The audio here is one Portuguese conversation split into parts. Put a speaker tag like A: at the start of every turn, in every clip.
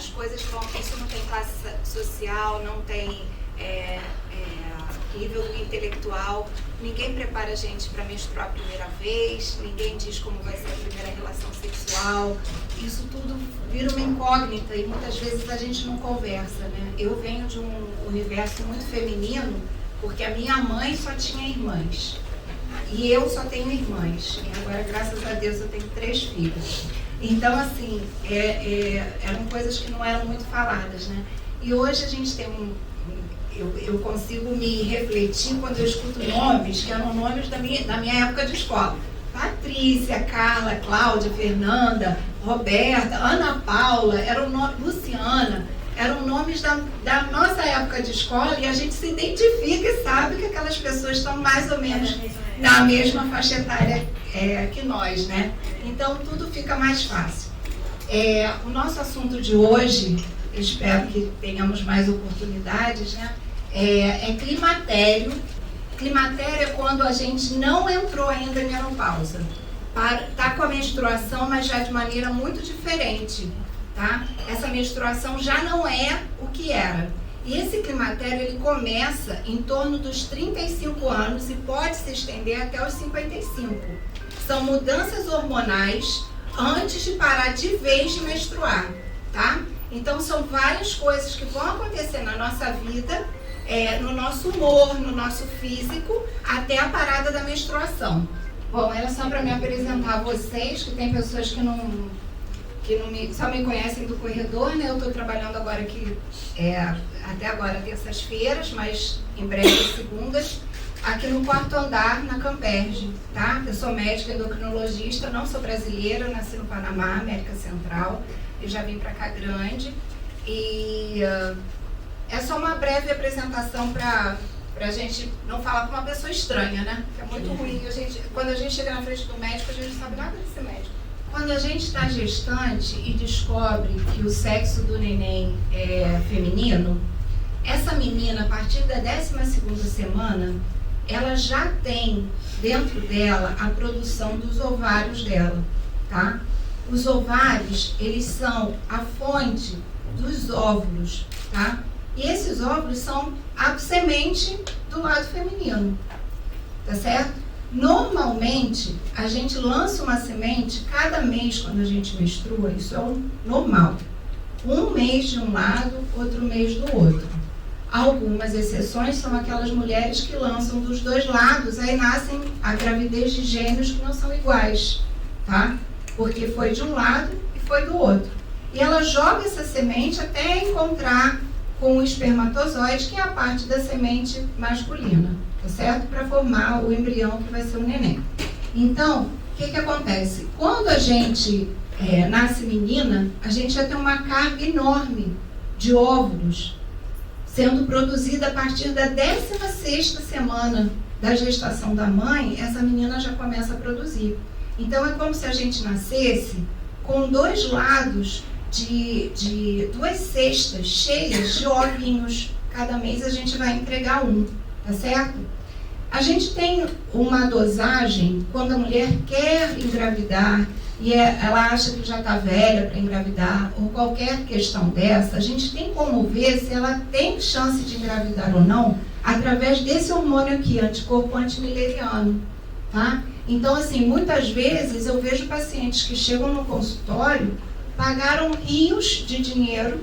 A: as coisas vão... Isso não tem classe social, não tem nível intelectual. Ninguém prepara a gente para menstruar a primeira vez, ninguém diz como vai ser a primeira relação sexual. Isso tudo vira uma incógnita e muitas vezes a gente não conversa, né? Eu venho de um universo muito feminino, porque a minha mãe só tinha irmãs. E eu só tenho irmãs. E agora, graças a Deus, eu tenho 3 filhos. Então, assim, eram coisas que não eram muito faladas, né? E hoje a gente tem eu consigo me refletir quando eu escuto nomes que eram nomes da minha época de escola. Patrícia, Carla, Cláudia, Fernanda, Roberta, Ana Paula, Luciana, eram nomes da nossa época de escola e a gente se identifica e sabe que aquelas pessoas estão mais ou menos na mesma faixa etária que nós, né? Então tudo fica mais fácil. O nosso assunto de hoje, espero que tenhamos mais oportunidades, né? É climatério. Climatério é quando a gente não entrou ainda em menopausa. Está com a menstruação, mas já de maneira muito diferente, tá? Essa menstruação já não é o que era. E esse climatério, ele começa em torno dos 35 anos e pode se estender até os 55. São mudanças hormonais antes de parar de vez de menstruar, tá? Então, são várias coisas que vão acontecer na nossa vida, no nosso humor, no nosso físico, até a parada da menstruação. Bom, era só para me apresentar a vocês, que tem pessoas que só me conhecem do corredor, né? Eu estou trabalhando agora aqui, até agora terças-feiras, mas em breve segundas, aqui no 4º andar, na Camperge, tá? Eu sou médica endocrinologista, não sou brasileira, nasci no Panamá, América Central, eu já vim para cá grande, e é só uma breve apresentação para a gente não falar com uma pessoa estranha, né? Que é muito ruim, quando a gente chega na frente do médico, a gente não sabe nada desse médico. Quando a gente está gestante e descobre que o sexo do neném é feminino, essa menina, a partir da 12ª semana, ela já tem dentro dela a produção dos ovários dela, tá? Os ovários, eles são a fonte dos óvulos, tá? E esses óvulos são a semente do lado feminino, tá certo? Normalmente, a gente lança uma semente cada mês quando a gente menstrua, isso é o normal. Um mês de um lado, outro mês do outro. Algumas exceções são aquelas mulheres que lançam dos 2 lados, aí nascem a gravidez de gêmeos que não são iguais, tá? Porque foi de um lado e foi do outro. E ela joga essa semente até encontrar com o espermatozoide, que é a parte da semente masculina, tá certo? Para formar o embrião que vai ser o neném. Então, o que acontece? Quando a gente nasce menina, a gente já tem uma carga enorme de óvulos sendo produzida a partir da 16ª semana da gestação da mãe, essa menina já começa a produzir. Então, é como se a gente nascesse com 2 lados de 2 cestas cheias de ovinhos. Cada mês a gente vai entregar um, tá certo? A gente tem uma dosagem quando a mulher quer engravidar e ela acha que já está velha para engravidar, ou qualquer questão dessa, a gente tem como ver se ela tem chance de engravidar ou não através desse hormônio aqui, anticorpo antimileriano, tá? Então, assim, muitas vezes eu vejo pacientes que chegam no consultório, pagaram rios de dinheiro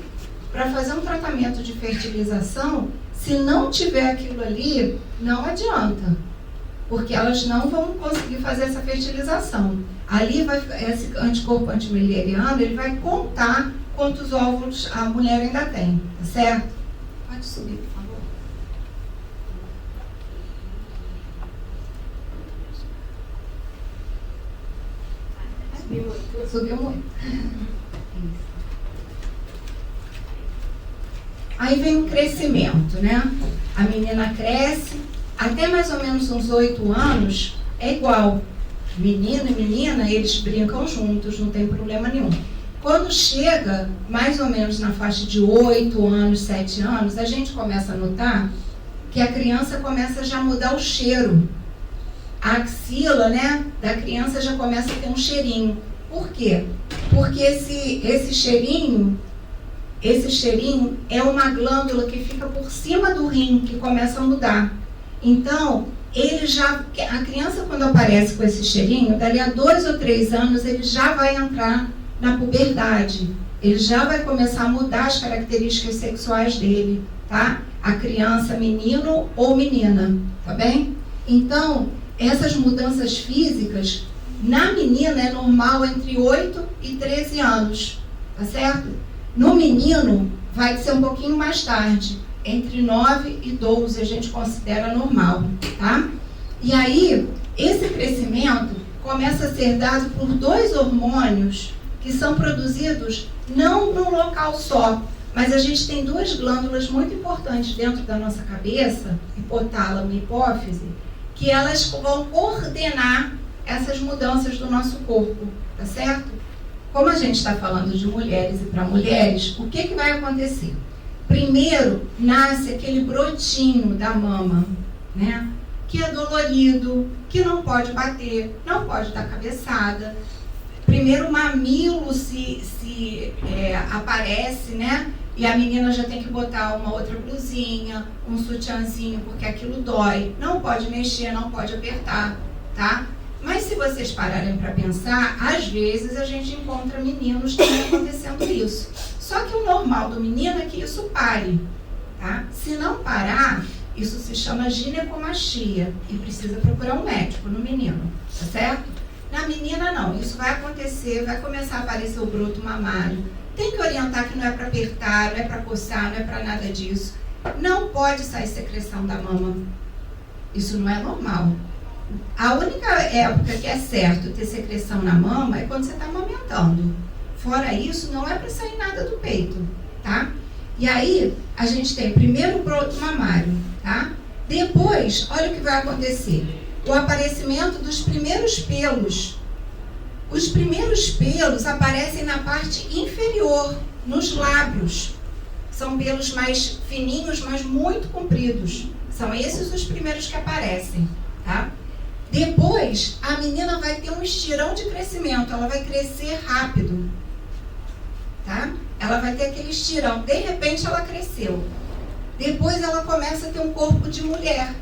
A: para fazer um tratamento de fertilização. Se não tiver aquilo ali, não adianta, porque elas não vão conseguir fazer essa fertilização. Ali esse anticorpo antimileriano, ele vai contar quantos óvulos a mulher ainda tem, tá certo? Pode subir, por favor. Subiu muito. Aí vem o crescimento, né? A menina cresce, até mais ou menos uns 8 anos, é igual. Menino e menina, eles brincam juntos, não tem problema nenhum. Quando chega mais ou menos na faixa de 8 anos, 7 anos, a gente começa a notar que a criança começa já a mudar o cheiro. A axila, né, da criança já começa a ter um cheirinho. Por quê? Porque esse cheirinho esse cheirinho é uma glândula que fica por cima do rim, que começa a mudar. Então, a criança, quando aparece com esse cheirinho, dali a 2 ou 3 anos, ele já vai entrar na puberdade. Ele já vai começar a mudar as características sexuais dele, tá? A criança, menino ou menina, tá bem? Então, essas mudanças físicas, na menina é normal entre 8 e 13 anos, tá certo? No menino, vai ser um pouquinho mais tarde, entre 9 e 12 a gente considera normal, tá? E aí, esse crescimento começa a ser dado por 2 hormônios que são produzidos não num local só, mas a gente tem 2 glândulas muito importantes dentro da nossa cabeça, hipotálamo e hipófise, que elas vão coordenar essas mudanças do nosso corpo, tá certo? Como a gente está falando de mulheres e para mulheres, o que vai acontecer? Primeiro, nasce aquele brotinho da mama, né? Que é dolorido, que não pode bater, não pode dar cabeçada. Primeiro o mamilo aparece, né? E a menina já tem que botar uma outra blusinha, um sutiãzinho, porque aquilo dói. Não pode mexer, não pode apertar, tá? Mas se vocês pararem para pensar, às vezes a gente encontra meninos também acontecendo isso. Só que o normal do menino é que isso pare, tá? Se não parar, isso se chama ginecomastia e precisa procurar um médico no menino, tá certo? Na menina não, isso vai acontecer, vai começar a aparecer o broto mamário. Tem que orientar que não é para apertar, não é para coçar, não é para nada disso. Não pode sair secreção da mama. Isso não é normal. A única época que é certo ter secreção na mama é quando você está amamentando. Fora isso, não é para sair nada do peito, tá? E aí, a gente tem primeiro o broto mamário, tá? Depois, olha o que vai acontecer. O aparecimento dos primeiros pelos. Os primeiros pelos aparecem na parte inferior, nos lábios. São pelos mais fininhos, mas muito compridos. São esses os primeiros que aparecem, tá? Depois, a menina vai ter um estirão de crescimento, ela vai crescer rápido, tá? Ela vai ter aquele estirão, de repente ela cresceu. Depois ela começa a ter um corpo de mulher.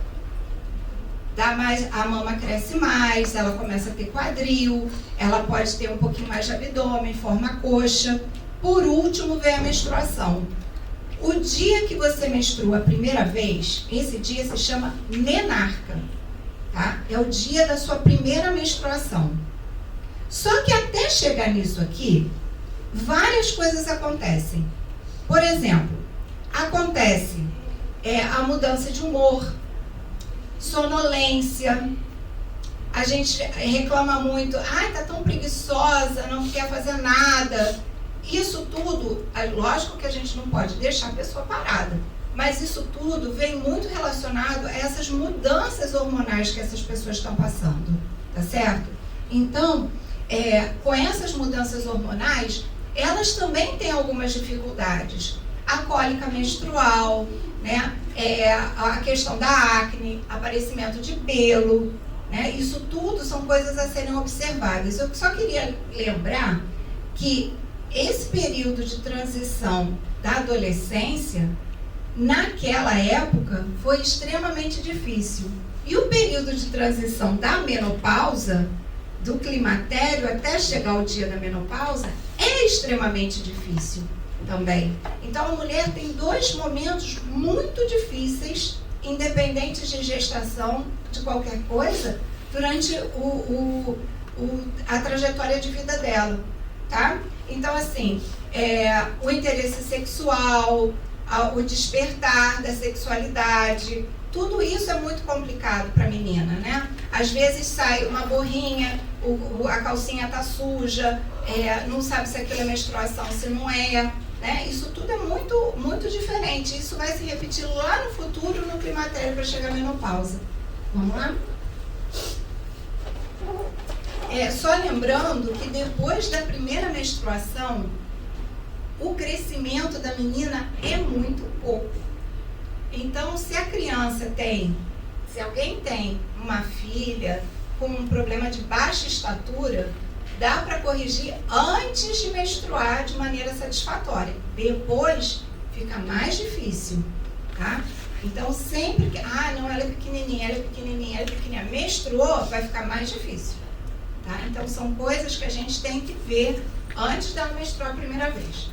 A: A mama cresce mais, ela começa a ter quadril, ela pode ter um pouquinho mais de abdômen, forma coxa. Por último, vem a menstruação. O dia que você menstrua a primeira vez, esse dia se chama menarca. Tá? É o dia da sua primeira menstruação. Só que até chegar nisso aqui, várias coisas acontecem. Por exemplo, acontece a mudança de humor, sonolência. A gente reclama muito, tá tão preguiçosa, não quer fazer nada. Isso tudo, lógico que a gente não pode deixar a pessoa parada. Mas isso tudo vem muito relacionado a essas mudanças hormonais que essas pessoas estão passando, tá certo? Então, com essas mudanças hormonais, elas também têm algumas dificuldades. A cólica menstrual, né? A questão da acne, aparecimento de pelo, né? Isso tudo são coisas a serem observadas. Eu só queria lembrar que esse período de transição da adolescência, naquela época, foi extremamente difícil. E o período de transição da menopausa, do climatério até chegar ao dia da menopausa, é extremamente difícil também. Então, a mulher tem 2 momentos muito difíceis, independentes de gestação, de qualquer coisa, durante a trajetória de vida dela, tá? Então, assim, o interesse sexual, o despertar da sexualidade, tudo isso é muito complicado para a menina, né? Às vezes sai uma borrinha, a calcinha está suja, não sabe se aquilo é menstruação, se não é, né? Isso tudo é muito, muito diferente. Isso vai se repetir lá no futuro, no climatério, para chegar à menopausa. Vamos lá? Só lembrando que depois da primeira menstruação, o crescimento da menina é muito pouco. Então, se alguém tem uma filha com um problema de baixa estatura, dá para corrigir antes de menstruar de maneira satisfatória. Depois fica mais difícil, tá? Então sempre que, não, ela é pequenininha, menstruou, vai ficar mais difícil, tá? Então são coisas que a gente tem que ver antes dela menstruar a primeira vez.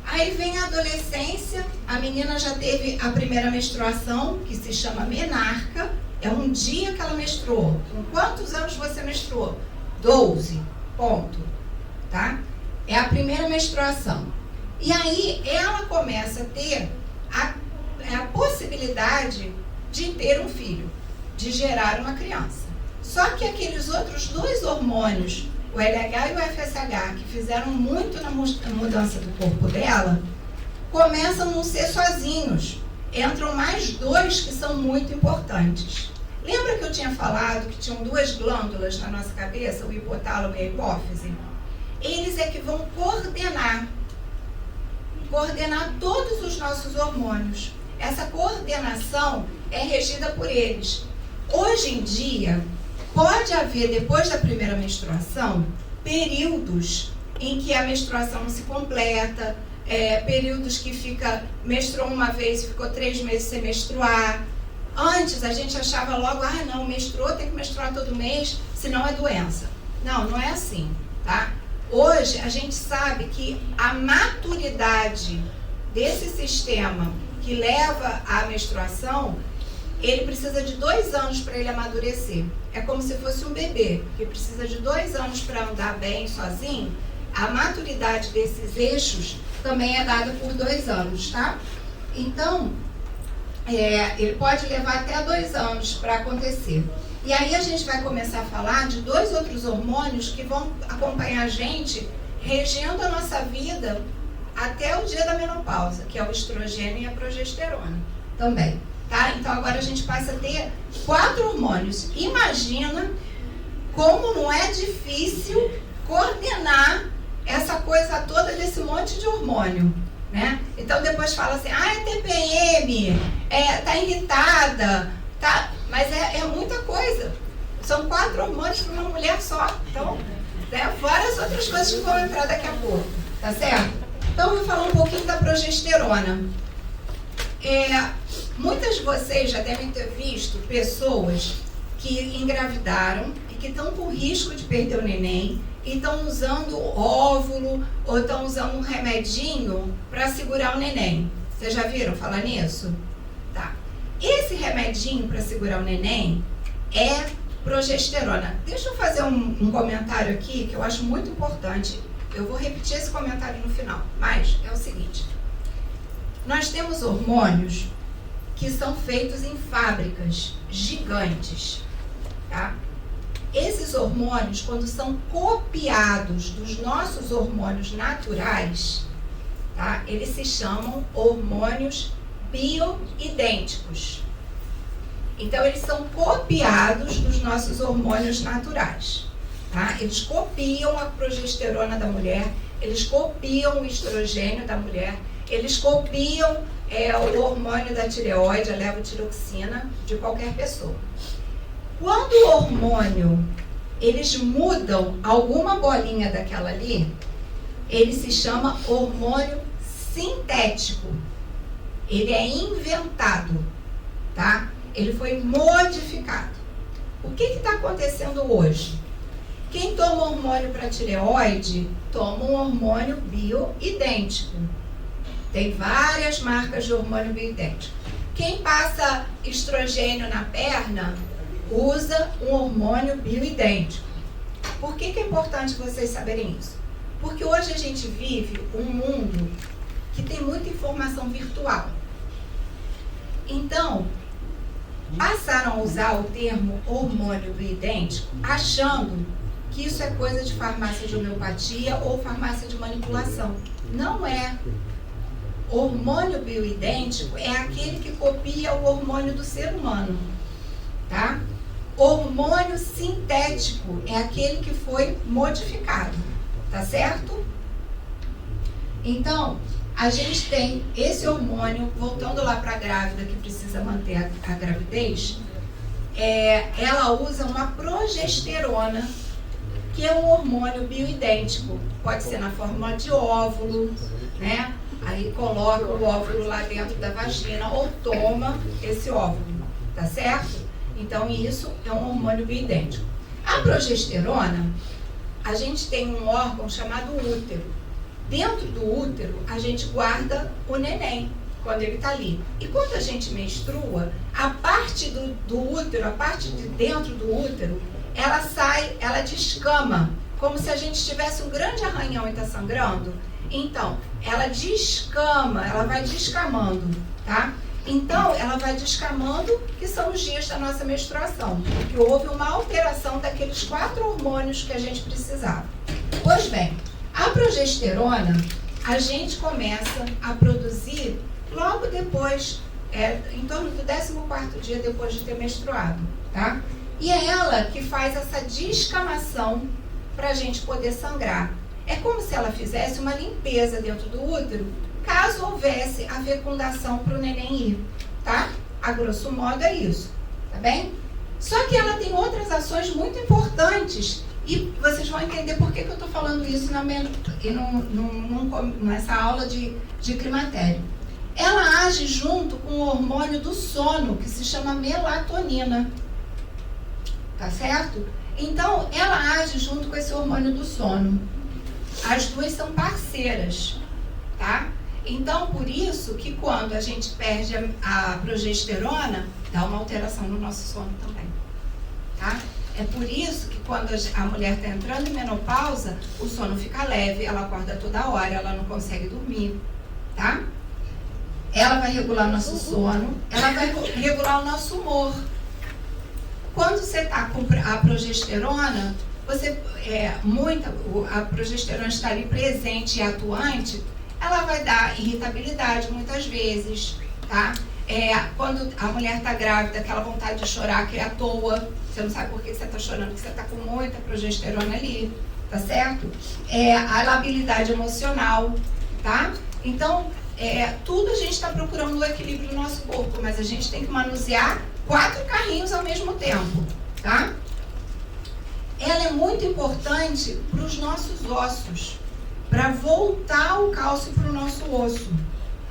A: Aí vem a adolescência, a menina já teve a primeira menstruação, que se chama menarca, é um dia que ela menstruou. Com quantos anos você menstruou? 12, ponto, tá? É a primeira menstruação. E aí ela começa a ter a possibilidade de ter um filho, de gerar uma criança. Só que aqueles outros dois hormônios, o LH e o FSH, que fizeram muito na mudança do corpo dela, começam a não ser sozinhos. Entram mais dois que são muito importantes. Lembra que eu tinha falado que tinham duas glândulas na nossa cabeça, o hipotálamo e a hipófise? Eles é que vão coordenar todos os nossos hormônios. Essa coordenação é regida por eles. Hoje em dia, pode haver, depois da primeira menstruação, períodos em que a menstruação não se completa, períodos que menstruou uma vez e ficou 3 meses sem menstruar. Antes a gente achava logo, não, menstruou, tem que menstruar todo mês, senão é doença. Não, não é assim, tá? Hoje a gente sabe que a maturidade desse sistema que leva à menstruação, ele precisa de 2 anos para ele amadurecer. É como se fosse um bebê, que precisa de 2 anos para andar bem sozinho. A maturidade desses eixos também é dada por 2 anos, tá? Então, ele pode levar até 2 anos para acontecer. E aí a gente vai começar a falar de 2 outros hormônios que vão acompanhar a gente, regendo a nossa vida até o dia da menopausa, que é o estrogênio e a progesterona também. Tá? Então agora a gente passa a ter 4 hormônios. Imagina como não é difícil coordenar essa coisa toda desse monte de hormônio, né? Então depois fala assim, é TPM, tá irritada, tá? Mas é muita coisa. São 4 hormônios para uma mulher só. Então, várias outras coisas que vão entrar daqui a pouco, tá certo? Então eu vou falar um pouquinho da progesterona. Muitas de vocês já devem ter visto pessoas que engravidaram e que estão com risco de perder o neném e estão usando óvulo ou estão usando um remedinho para segurar o neném. Vocês já viram falar nisso? Tá. Esse remedinho para segurar o neném é progesterona. Deixa eu fazer um comentário aqui que eu acho muito importante. Eu vou repetir esse comentário no final, mas é o seguinte. Nós temos hormônios que são feitos em fábricas gigantes, tá? Esses hormônios, quando são copiados dos nossos hormônios naturais, tá? Eles se chamam hormônios bioidênticos. Então, eles são copiados dos nossos hormônios naturais, tá? Eles copiam a progesterona da mulher, eles copiam o estrogênio da mulher, eles copiam o hormônio da tireoide, a levotiroxina, de qualquer pessoa. Quando o hormônio, eles mudam alguma bolinha daquela ali, ele se chama hormônio sintético. Ele é inventado, tá? Ele foi modificado. O que está acontecendo hoje? Quem toma hormônio para tireoide, toma um hormônio bioidêntico. Tem várias marcas de hormônio bioidêntico. Quem passa estrogênio na perna, usa um hormônio bioidêntico. Por que é importante vocês saberem isso? Porque hoje a gente vive um mundo que tem muita informação virtual. Então, passaram a usar o termo hormônio bioidêntico achando que isso é coisa de farmácia de homeopatia ou farmácia de manipulação. Não é. Hormônio bioidêntico é aquele que copia o hormônio do ser humano, tá? Hormônio sintético é aquele que foi modificado, tá certo? Então, a gente tem esse hormônio, voltando lá para a grávida que precisa manter a gravidez, ela usa uma progesterona, que é um hormônio bioidêntico. Pode ser na forma de óvulo, né? Aí coloca o óvulo lá dentro da vagina ou toma esse óvulo, tá certo? Então isso é um hormônio bioidêntico. A progesterona, a gente tem um órgão chamado útero. Dentro do útero, a gente guarda o neném quando ele está ali. E quando a gente menstrua, a parte do útero, a parte de dentro do útero, ela sai, ela descama, como se a gente tivesse um grande arranhão e está sangrando. Então, ela descama, ela vai descamando, tá? Então, ela vai descamando, que são os dias da nossa menstruação, porque houve uma alteração daqueles 4 hormônios que a gente precisava. Pois bem, a progesterona, a gente começa a produzir logo depois, em torno do 14º dia depois de ter menstruado, tá? E é ela que faz essa descamação para a gente poder sangrar. É como se ela fizesse uma limpeza dentro do útero, caso houvesse a fecundação para o neném ir, tá? A grosso modo é isso, tá bem? Só que ela tem outras ações muito importantes e vocês vão entender por que eu estou falando isso nessa aula de climatério. Ela age junto com o hormônio do sono, que se chama melatonina, tá certo? Então, ela age junto com esse hormônio do sono. As duas são parceiras, tá? Então, por isso que quando a gente perde a progesterona, dá uma alteração no nosso sono também, tá? É por isso que quando a mulher está entrando em menopausa, o sono fica leve, ela acorda toda hora, ela não consegue dormir, tá? Ela vai regular o nosso sono, ela vai regular o nosso humor. Quando você está com a progesterona, a progesterona está ali presente e atuante, ela vai dar irritabilidade muitas vezes, tá? Quando a mulher está grávida, aquela vontade de chorar que é à toa, você não sabe por que você está chorando, porque você está com muita progesterona ali, tá certo? A labilidade emocional, tá? Então, tudo a gente está procurando o equilíbrio do nosso corpo, mas a gente tem que manusear 4 carrinhos ao mesmo tempo, tá? Ela é muito importante para os nossos ossos, para voltar o cálcio para o nosso osso.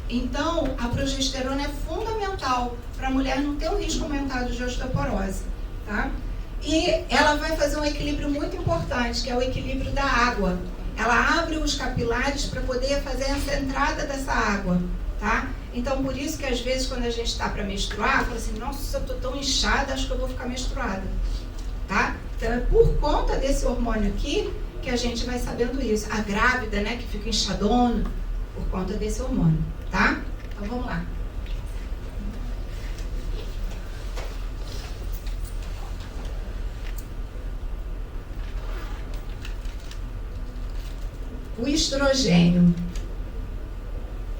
A: Então, a progesterona é fundamental para a mulher não ter um risco aumentado de osteoporose, tá? E ela vai fazer um equilíbrio muito importante, que é o equilíbrio da água. Ela abre os capilares para poder fazer essa entrada dessa água, tá? Então, por isso que às vezes quando a gente está para menstruar, fala assim, nossa, eu estou tão inchada, acho que eu vou ficar menstruada, tá? Então, é por conta desse hormônio aqui que a gente vai sabendo isso. A grávida, né, que fica inchadona, por conta desse hormônio, tá? Então, vamos lá. O estrogênio.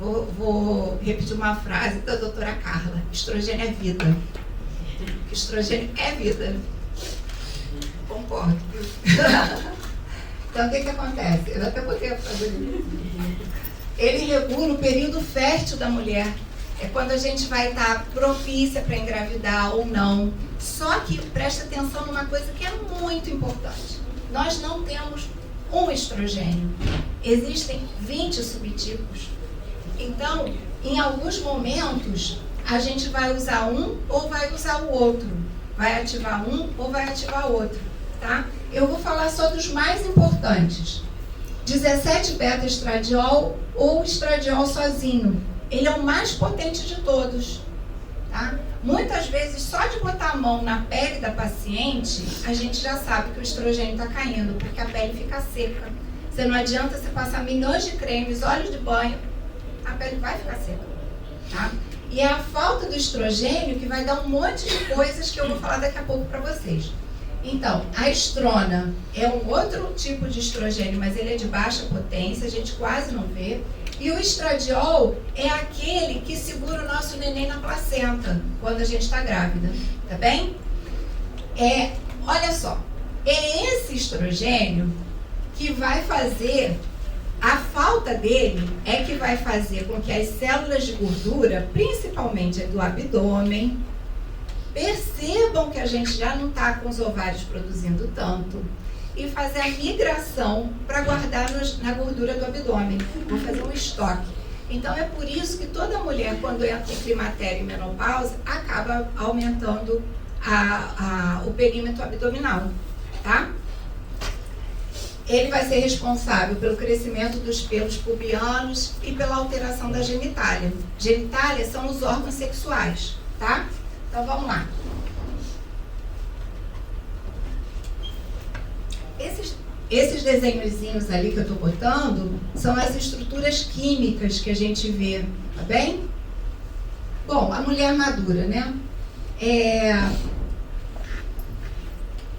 A: Vou repetir uma frase da doutora Carla. Estrogênio é vida. Estrogênio é vida. Concordo. Então, o que acontece? Eu até botei a frase ali. Ele regula o período fértil da mulher. É quando a gente vai estar propícia para engravidar ou não. Só que presta atenção numa coisa que é muito importante. Nós não temos um estrogênio. Existem 20 subtipos. Então, em alguns momentos, a gente vai usar um ou vai usar o outro. Vai ativar um ou vai ativar outro, tá? Eu vou falar só dos mais importantes. 17-beta-estradiol ou estradiol sozinho. Ele é o mais potente de todos, tá? Muitas vezes, só de botar a mão na pele da paciente, a gente já sabe que o estrogênio está caindo, porque a pele fica seca. Você não adianta você passar milhões de cremes, óleos de banho, a pele vai ficar seca, tá? E é a falta do estrogênio que vai dar um monte de coisas que eu vou falar daqui a pouco para vocês. Então, a estrona é um outro tipo de estrogênio, mas ele é de baixa potência, a gente quase não vê. E o estradiol é aquele que segura o nosso neném na placenta, quando a gente está grávida, tá bem? Olha só, é esse estrogênio que vai fazer, a falta dele é que vai fazer com que as células de gordura, principalmente do abdômen, percebam que a gente já não está com os ovários produzindo tanto e fazer a migração para guardar na gordura do abdômen. Vou fazer um estoque. Então é por isso que toda mulher, quando entra em climatério e menopausa, acaba aumentando o perímetro abdominal, tá? Ele vai ser responsável pelo crescimento dos pelos pubianos e pela alteração da genitália. Genitália são os órgãos sexuais, tá? Então vamos lá. Esses desenhozinhos ali que eu estou botando são as estruturas químicas que a gente vê, tá bem? Bom, a mulher madura, né?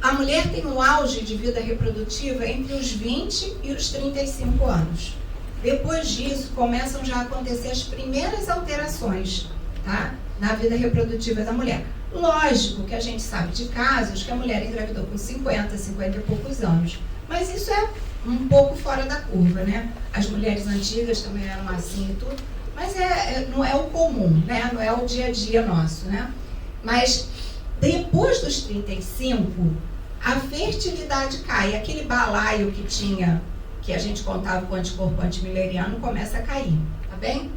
A: A mulher tem um auge de vida reprodutiva entre os 20 e os 35 anos. Depois disso, começam já a acontecer as primeiras alterações, tá? Na vida reprodutiva da mulher. Lógico que a gente sabe de casos que a mulher engravidou com 50 e poucos anos. Mas isso é um pouco fora da curva, né? As mulheres antigas também eram assim e tudo. Mas não é o comum, né? Não é o dia a dia nosso, né? Mas depois dos 35, a fertilidade cai. Aquele balaio que tinha, que a gente contava com o anticorpo antimileriano, começa a cair, tá bem?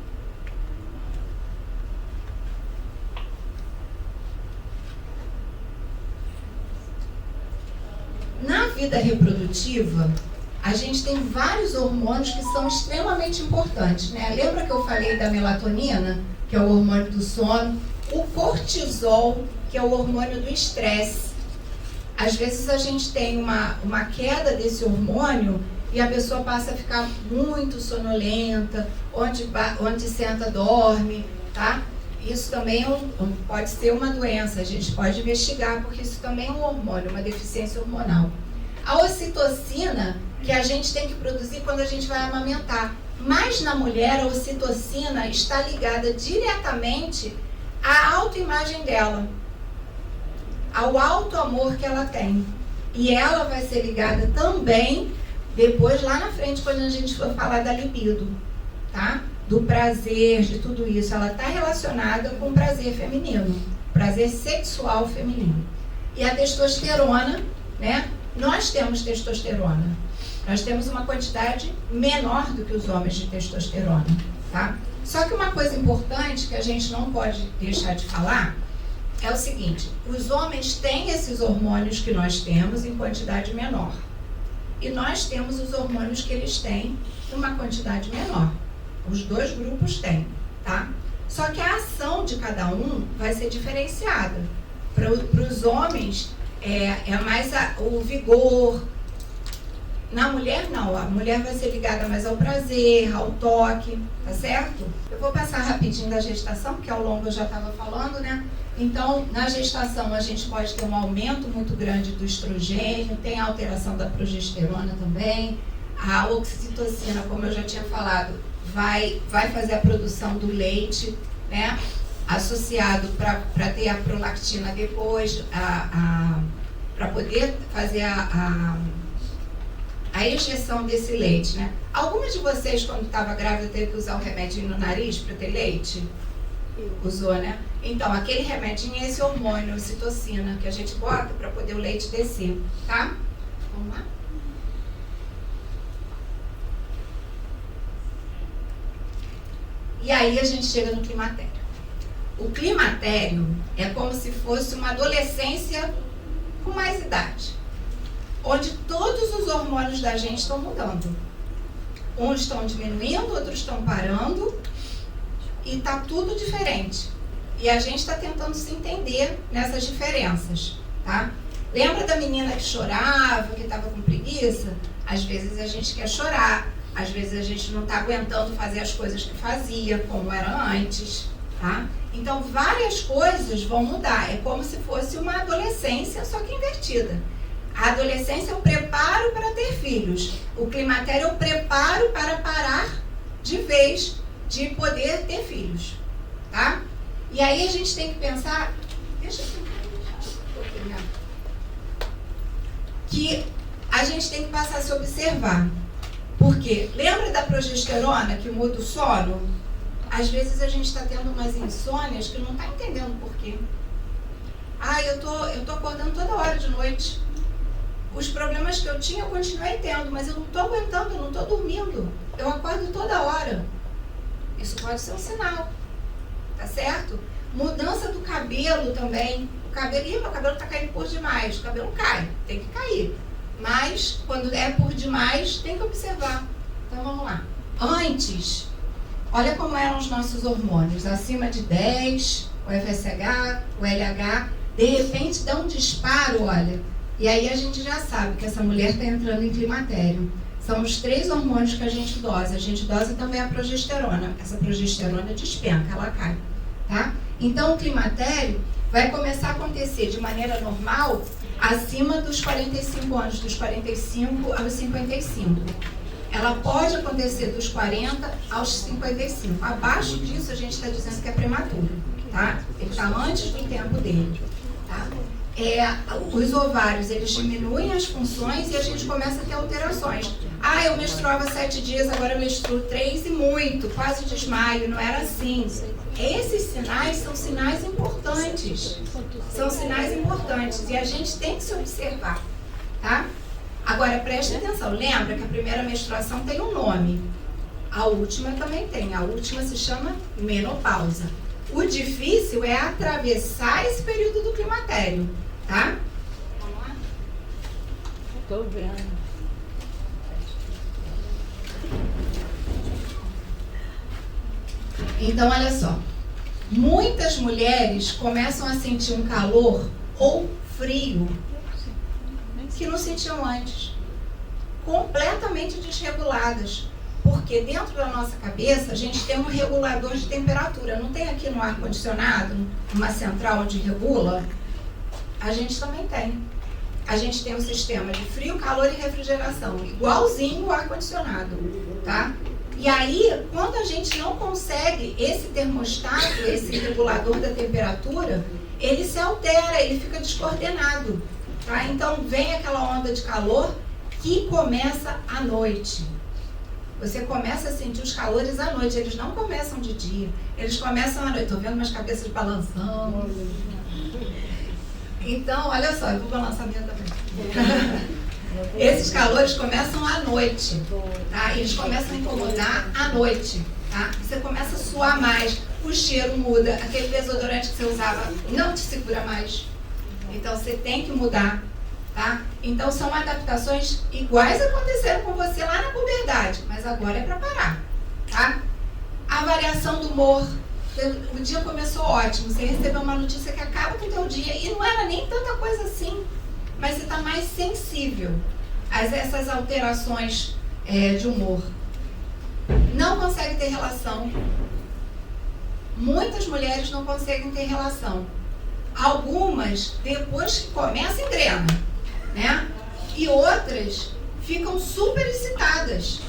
A: Na vida reprodutiva, a gente tem vários hormônios que são extremamente importantes, né? Lembra que eu falei da melatonina, que é o hormônio do sono? O cortisol, que é o hormônio do estresse. Às vezes a gente tem uma queda desse hormônio e a pessoa passa a ficar muito sonolenta, onde senta dorme, tá? Isso também pode ser uma doença, a gente pode investigar, porque isso também é um hormônio, uma deficiência hormonal. A ocitocina, que a gente tem que produzir quando a gente vai amamentar. Mas na mulher, a ocitocina está ligada diretamente à autoimagem dela, ao alto amor que ela tem. E ela vai ser ligada também, depois lá na frente, quando a gente for falar da libido, tá? Do prazer, de tudo isso, ela está relacionada com o prazer feminino, prazer sexual feminino. E a testosterona, né? Nós temos testosterona. Nós temos uma quantidade menor do que os homens de testosterona, tá? Só que uma coisa importante que a gente não pode deixar de falar é o seguinte: os homens têm esses hormônios que nós temos em quantidade menor. E nós temos os hormônios que eles têm em uma quantidade menor. Os dois grupos têm, tá? Só que a ação de cada um vai ser diferenciada. Para os homens, é mais o vigor. Na mulher, não. A mulher vai ser ligada mais ao prazer, ao toque, tá certo? Eu vou passar rapidinho da gestação, porque ao longo eu já estava falando, né? Então, na gestação, a gente pode ter um aumento muito grande do estrogênio, tem a alteração da progesterona também. A oxitocina, como eu já tinha falado, vai fazer a produção do leite, né? Associado para ter a prolactina depois, para poder fazer a injeção desse leite, né? Algumas de vocês, quando estava grávida, teve que usar um remedinho no nariz para ter leite? Usou, né? Então, aquele remedinho é esse hormônio, ocitocina, que a gente bota para poder o leite descer, tá? Vamos lá? E aí a gente chega no climatério. O climatério é como se fosse uma adolescência com mais idade, onde todos os hormônios da gente estão mudando. Uns estão diminuindo, outros estão parando, e está tudo diferente. E a gente está tentando se entender nessas diferenças, tá? Lembra da menina que chorava, que estava com preguiça? Às vezes a gente quer chorar, às vezes a gente não está aguentando fazer as coisas que fazia, como era antes, tá? Então, várias coisas vão mudar. É como se fosse uma adolescência, só que invertida. A adolescência é o preparo para ter filhos. O climatério é o preparo para parar de vez de poder ter filhos, tá? E aí a gente tem que pensar, que a gente tem que passar a se observar. Porque lembra da progesterona que muda o sono? Às vezes a gente está tendo umas insônias que não está entendendo por quê. Eu tô acordando toda hora de noite. Os problemas que eu tinha, eu continuei tendo, mas eu não estou aguentando, eu não estou dormindo. Eu acordo toda hora. Isso pode ser um sinal, tá certo? Mudança do cabelo também. O cabelo, meu cabelo está caindo por demais. O cabelo cai, tem que cair. Mas, quando é por demais, tem que observar. Então, vamos lá. Antes, olha como eram os nossos hormônios. Acima de 10, o FSH, o LH, de repente dá um disparo, olha. E aí a gente já sabe que essa mulher está entrando em climatério. São os 3 hormônios que a gente dosa. A gente dosa também a progesterona. Essa progesterona despenca, ela cai, tá? Então, o climatério vai começar a acontecer de maneira normal acima dos 45 anos, dos 45 aos 55. Ela pode acontecer dos 40 aos 55. Abaixo disso, a gente está dizendo que é prematuro, tá? Ele está antes do tempo dele, tá? Os ovários, eles diminuem as funções e a gente começa a ter alterações. Ah, eu menstruava 7 dias, agora eu menstruo 3 e muito, quase desmaio, não era assim. Esses sinais são sinais importantes. São sinais importantes e a gente tem que se observar, tá? Agora, preste atenção, lembra que a primeira menstruação tem um nome. A última também tem, a última se chama menopausa. O difícil é atravessar esse período do climatério, tá? Vamos lá?
B: Estou vendo.
A: Então, olha só. Muitas mulheres começam a sentir um calor ou frio que não sentiam antes. Completamente desreguladas. Porque dentro da nossa cabeça a gente tem um regulador de temperatura. Não tem aqui no ar-condicionado uma central onde regula? A gente também tem. A gente tem um sistema de frio, calor e refrigeração, igualzinho o ar-condicionado, tá? E aí, quando a gente não consegue esse termostato, esse regulador da temperatura, ele se altera, ele fica descoordenado, tá? Então, vem aquela onda de calor que começa à noite. Você começa a sentir os calores à noite, eles não começam de dia, eles começam à noite. Estou vendo umas cabeças balançando. Então, olha só, eu vou balançar a minha também. Esses calores começam à noite, tá? Eles começam a incomodar à noite, tá? Você começa a suar mais, o cheiro muda, aquele desodorante que você usava não te segura mais. Então, você tem que mudar, tá? Então, são adaptações iguais aconteceram com você lá na puberdade, mas agora é para parar, tá? A variação do humor. O dia começou ótimo, você recebeu uma notícia que acaba com o teu dia e não era nem tanta coisa assim, mas você está mais sensível a essas alterações de humor. Não consegue ter relação. Muitas mulheres não conseguem ter relação. Algumas, depois que começa, engrena, né? E outras ficam super excitadas.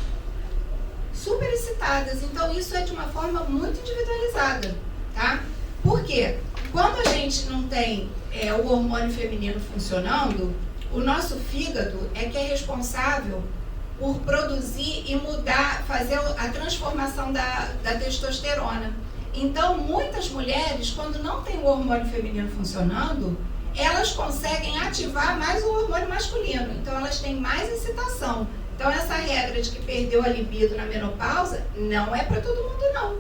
A: Super excitadas. Então, isso é de uma forma muito individualizada, tá? Por quê? Quando a gente não tem o hormônio feminino funcionando, o nosso fígado é que é responsável por produzir e mudar, fazer a transformação da testosterona. Então, muitas mulheres, quando não tem o hormônio feminino funcionando, elas conseguem ativar mais o hormônio masculino. Então, elas têm mais excitação. Então, essa regra de que perdeu a libido na menopausa não é para todo mundo, não.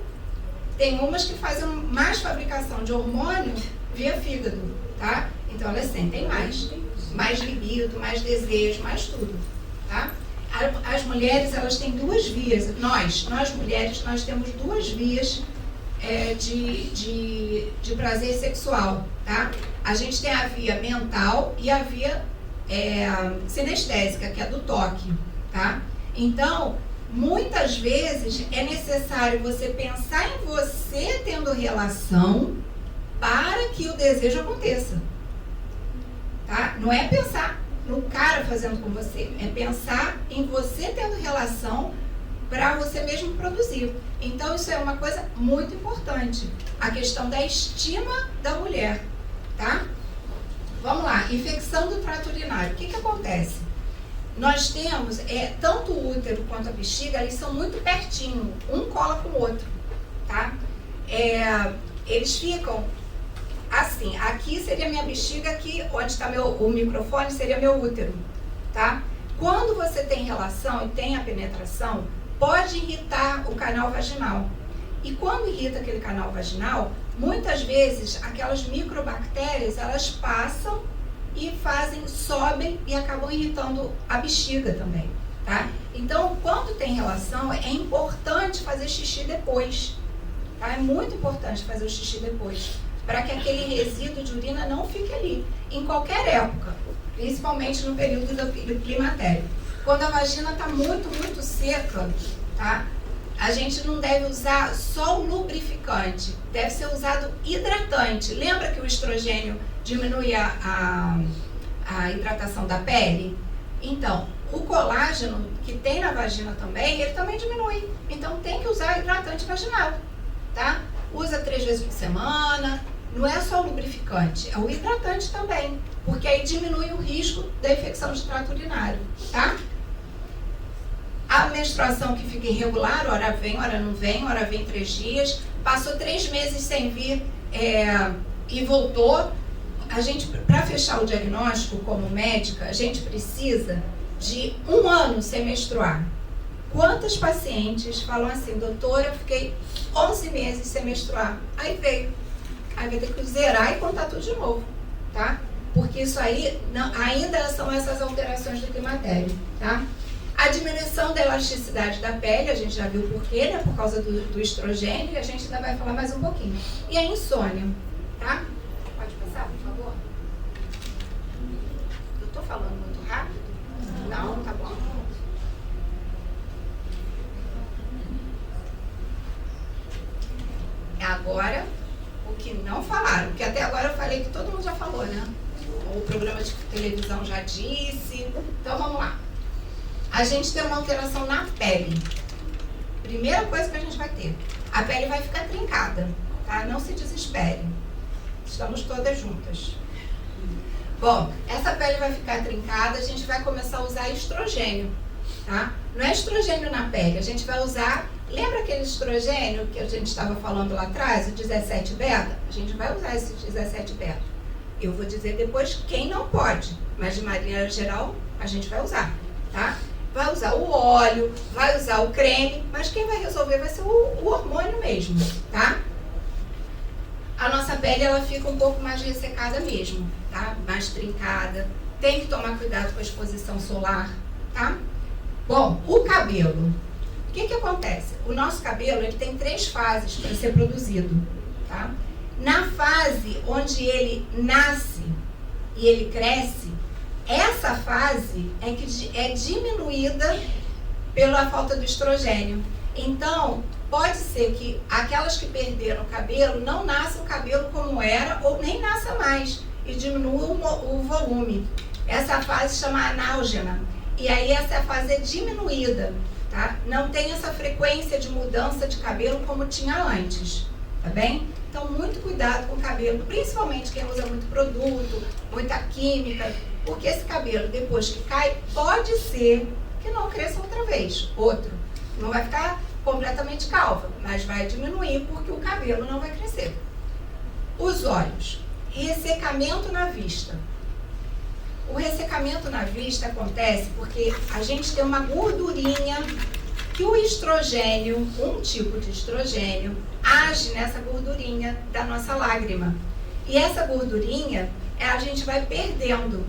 A: Tem umas que fazem mais fabricação de hormônio via fígado, tá? Então, elas sentem mais libido, mais desejo, mais tudo, tá? As mulheres, elas têm 2 vias. Nós mulheres, nós temos 2 vias de prazer sexual, tá? A gente tem a via mental e a via sinestésica, que é do toque, tá? Então, muitas vezes é necessário você pensar em você tendo relação para que o desejo aconteça, tá? Não é pensar no cara fazendo com você, é pensar em você tendo relação para você mesmo produzir. Então, isso é uma coisa muito importante, a questão da estima da mulher, tá? Vamos lá, infecção do trato urinário. O que acontece? Nós temos, tanto o útero quanto a bexiga, eles são muito pertinho, um cola com o outro, tá? Eles ficam assim, aqui seria minha bexiga, aqui onde está o microfone seria meu útero, tá? Quando você tem relação e tem a penetração, pode irritar o canal vaginal. E quando irrita aquele canal vaginal, muitas vezes aquelas microbactérias, elas passam e sobem e acabam irritando a bexiga também, tá? Então, quando tem relação, é importante fazer xixi depois, tá? É muito importante fazer o xixi depois, para que aquele resíduo de urina não fique ali, em qualquer época, principalmente no período do climatério. Quando a vagina está muito seca, tá? A gente não deve usar só o lubrificante, deve ser usado hidratante. Lembra que o estrogênio diminui a hidratação da pele? Então, o colágeno que tem na vagina também, ele também diminui. Então, tem que usar hidratante vaginal, tá? Usa 3 vezes por semana. Não é só o lubrificante, é o hidratante também, porque aí diminui o risco da infecção de trato urinário, tá? A menstruação que fica irregular, hora vem, hora vem 3 dias, passou 3 meses sem vir e voltou. A gente, para fechar o diagnóstico como médica, a gente precisa de 1 ano sem menstruar. Quantas pacientes falam assim, doutora, eu fiquei 11 meses sem menstruar, aí veio. Aí vai ter que zerar e contar tudo de novo, tá? Porque isso aí ainda são essas alterações do climatério, tá? A diminuição da elasticidade da pele, a gente já viu por quê, né? Por causa do estrogênio, e a gente ainda vai falar mais um pouquinho. E a insônia, tá? Pode passar, por favor? Eu tô falando muito rápido? Não, tá bom? Agora, o que não falaram, porque até agora eu falei que todo mundo já falou, né? O programa de televisão já disse. Então vamos lá. A gente tem uma alteração na pele. Primeira coisa que a gente vai ter, a pele vai ficar trincada, tá? Não se desespere. Estamos todas juntas. Bom, essa pele vai ficar trincada, a gente vai começar a usar estrogênio, tá? Não é estrogênio na pele, a gente vai usar... Lembra aquele estrogênio que a gente estava falando lá atrás, o 17 beta? A gente vai usar esse 17 beta. Eu vou dizer depois quem não pode, mas de maneira geral a gente vai usar, tá? Vai usar o óleo, vai usar o creme, mas quem vai resolver vai ser o hormônio mesmo, tá? A nossa pele, ela fica um pouco mais ressecada mesmo, tá? Mais trincada. Tem que tomar cuidado com a exposição solar, tá? Bom, o cabelo. O que acontece? O nosso cabelo, ele tem 3 fases para ser produzido, tá? Na fase onde ele nasce e ele cresce, essa fase é diminuída pela falta do estrogênio. Então, pode ser que aquelas que perderam o cabelo não nasçam o cabelo como era ou nem nasça mais e diminua o volume. Essa fase chama anáugena. E aí essa fase é diminuída, tá? Não tem essa frequência de mudança de cabelo como tinha antes, tá bem? Então, muito cuidado com o cabelo, principalmente quem usa muito produto, muita química, porque esse cabelo, depois que cai, pode ser que não cresça outra vez. Não vai ficar completamente calva, mas vai diminuir porque o cabelo não vai crescer. Os olhos. Ressecamento na vista. O ressecamento na vista acontece porque a gente tem uma gordurinha que o estrogênio, um tipo de estrogênio, age nessa gordurinha da nossa lágrima. E essa gordurinha, a gente vai perdendo,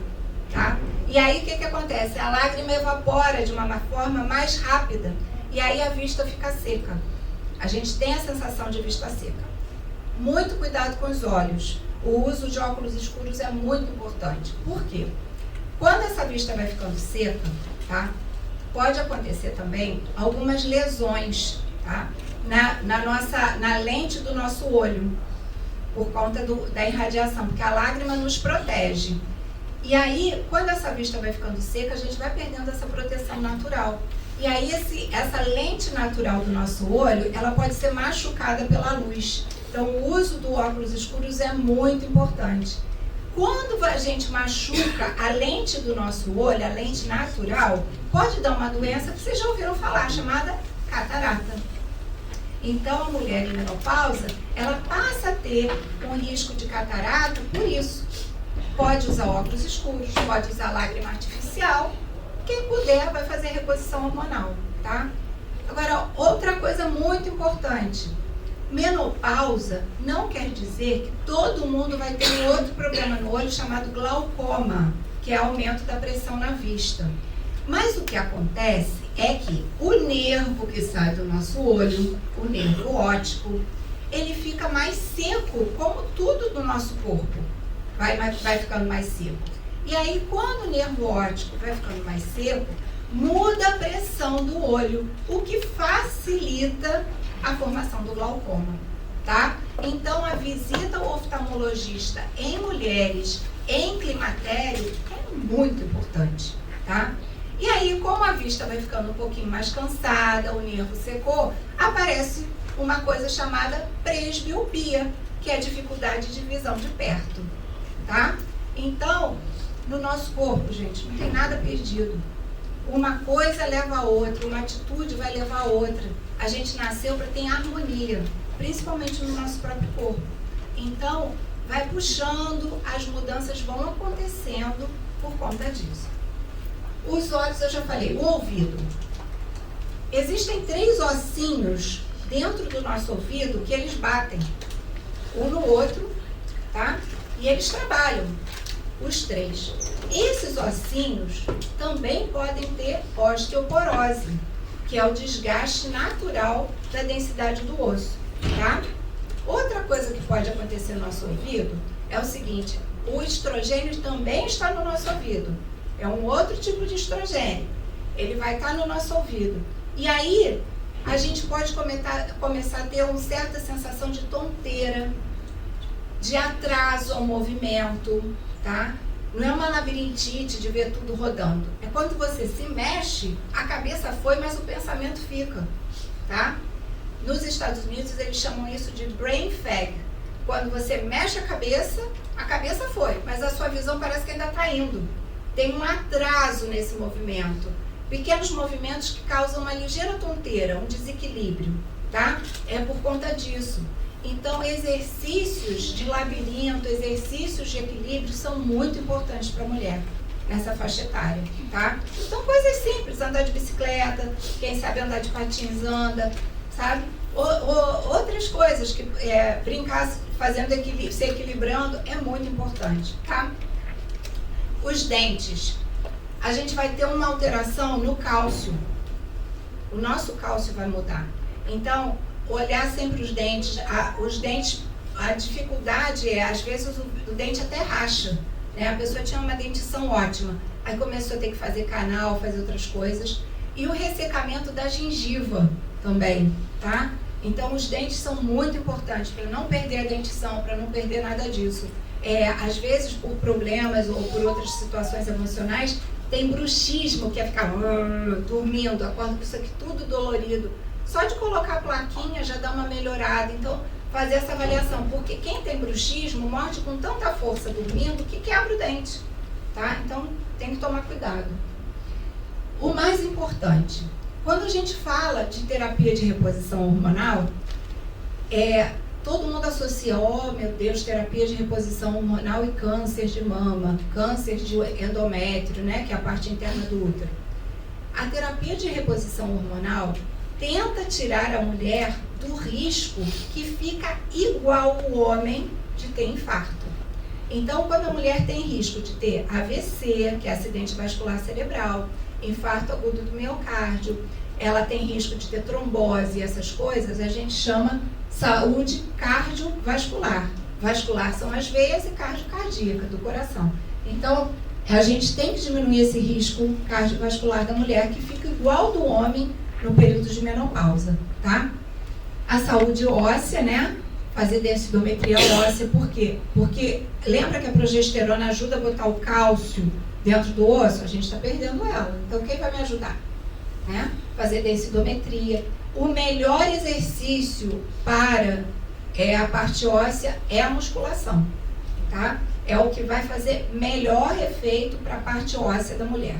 A: tá? E aí o que acontece? A lágrima evapora de uma forma mais rápida e aí a vista fica seca. A gente tem a sensação de vista seca. Muito cuidado com os olhos. O uso de óculos escuros é muito importante. Por quê? Quando essa vista vai ficando seca, tá? Pode acontecer também algumas lesões, tá? Na lente do nosso olho, por conta da irradiação, porque a lágrima nos protege. E aí, quando essa vista vai ficando seca, a gente vai perdendo essa proteção natural. E aí, essa lente natural do nosso olho, ela pode ser machucada pela luz. Então, o uso do óculos escuros é muito importante. Quando a gente machuca a lente do nosso olho, a lente natural, pode dar uma doença que vocês já ouviram falar, chamada catarata. Então, a mulher em menopausa, ela passa a ter um risco de catarata por isso. Pode usar óculos escuros, pode usar lágrima artificial, quem puder vai fazer reposição hormonal, tá? Agora, outra coisa muito importante, menopausa não quer dizer que todo mundo vai ter um outro problema no olho chamado glaucoma, que é aumento da pressão na vista. Mas o que acontece é que o nervo que sai do nosso olho, o nervo óptico, ele fica mais seco, como tudo do nosso corpo, vai ficando mais seco. E aí, quando o nervo óptico vai ficando mais seco, muda a pressão do olho, o que facilita a formação do glaucoma, tá? Então, a visita ao oftalmologista em mulheres em climatério é muito importante, tá? E aí, como a vista vai ficando um pouquinho mais cansada, o nervo secou, aparece uma coisa chamada presbiopia, que é a dificuldade de visão de perto, tá? Então, no nosso corpo, gente, não tem nada perdido. Uma coisa leva a outra, uma atitude vai levar a outra. A gente nasceu para ter harmonia, principalmente no nosso próprio corpo. Então, vai puxando, as mudanças vão acontecendo por conta disso. Os olhos, eu já falei, o ouvido. Existem 3 ossinhos dentro do nosso ouvido que eles batem um no outro, tá? E eles trabalham, os 3. Esses ossinhos também podem ter osteoporose, que é o desgaste natural da densidade do osso, tá? Outra coisa que pode acontecer no nosso ouvido é o seguinte, o estrogênio também está no nosso ouvido. É um outro tipo de estrogênio. Ele vai estar no nosso ouvido. E aí, a gente pode começar a ter uma certa sensação de tonteira, de atraso ao movimento, tá? Não é uma labirintite de ver tudo rodando. É quando você se mexe, a cabeça foi, mas o pensamento fica, tá? Nos Estados Unidos, eles chamam isso de brain fog. Quando você mexe a cabeça foi, mas a sua visão parece que ainda está indo. Tem um atraso nesse movimento. Pequenos movimentos que causam uma ligeira tonteira, um desequilíbrio, tá? É por conta disso. Então, exercícios de labirinto, exercícios de equilíbrio são muito importantes para a mulher nessa faixa etária, tá? Então, coisas simples, andar de bicicleta, quem sabe andar de patins anda, sabe? Outras coisas, que brincar fazendo equilíbrio, se equilibrando, é muito importante, tá? Os dentes. A gente vai ter uma alteração no cálcio. O nosso cálcio vai mudar. Então, olhar sempre os dentes. A dificuldade é, às vezes, o dente até racha, né? A pessoa tinha uma dentição ótima, aí começou a ter que fazer canal, fazer outras coisas. E o ressecamento da gengiva também, tá? Então, os dentes são muito importantes para não perder a dentição, para não perder nada disso. Às vezes, por problemas ou por outras situações emocionais, tem bruxismo, que é ficar dormindo, acorda com isso aqui tudo dolorido. Só de colocar a plaquinha já dá uma melhorada. Então, fazer essa avaliação, porque quem tem bruxismo morde com tanta força dormindo que quebra o dente, tá? Então, tem que tomar cuidado. O mais importante, quando a gente fala de terapia de reposição hormonal, todo mundo associa, oh meu Deus, terapia de reposição hormonal e câncer de mama, câncer de endométrio, né, que é a parte interna do útero. A terapia de reposição hormonal tenta tirar a mulher do risco que fica igual o homem de ter infarto. Então, quando a mulher tem risco de ter AVC, que é acidente vascular cerebral, infarto agudo do miocárdio, ela tem risco de ter trombose, essas coisas, a gente chama saúde cardiovascular. Vascular são as veias e cardiocardíaca, do coração. Então, a gente tem que diminuir esse risco cardiovascular da mulher, que fica igual do homem no período de menopausa, tá? A saúde óssea, né? Fazer densitometria óssea, por quê? Porque lembra que a progesterona ajuda a botar o cálcio dentro do osso? A gente está perdendo ela. Então, quem vai me ajudar? Né? Fazer densitometria. O melhor exercício para a parte óssea é a musculação, tá? É o que vai fazer melhor efeito para a parte óssea da mulher.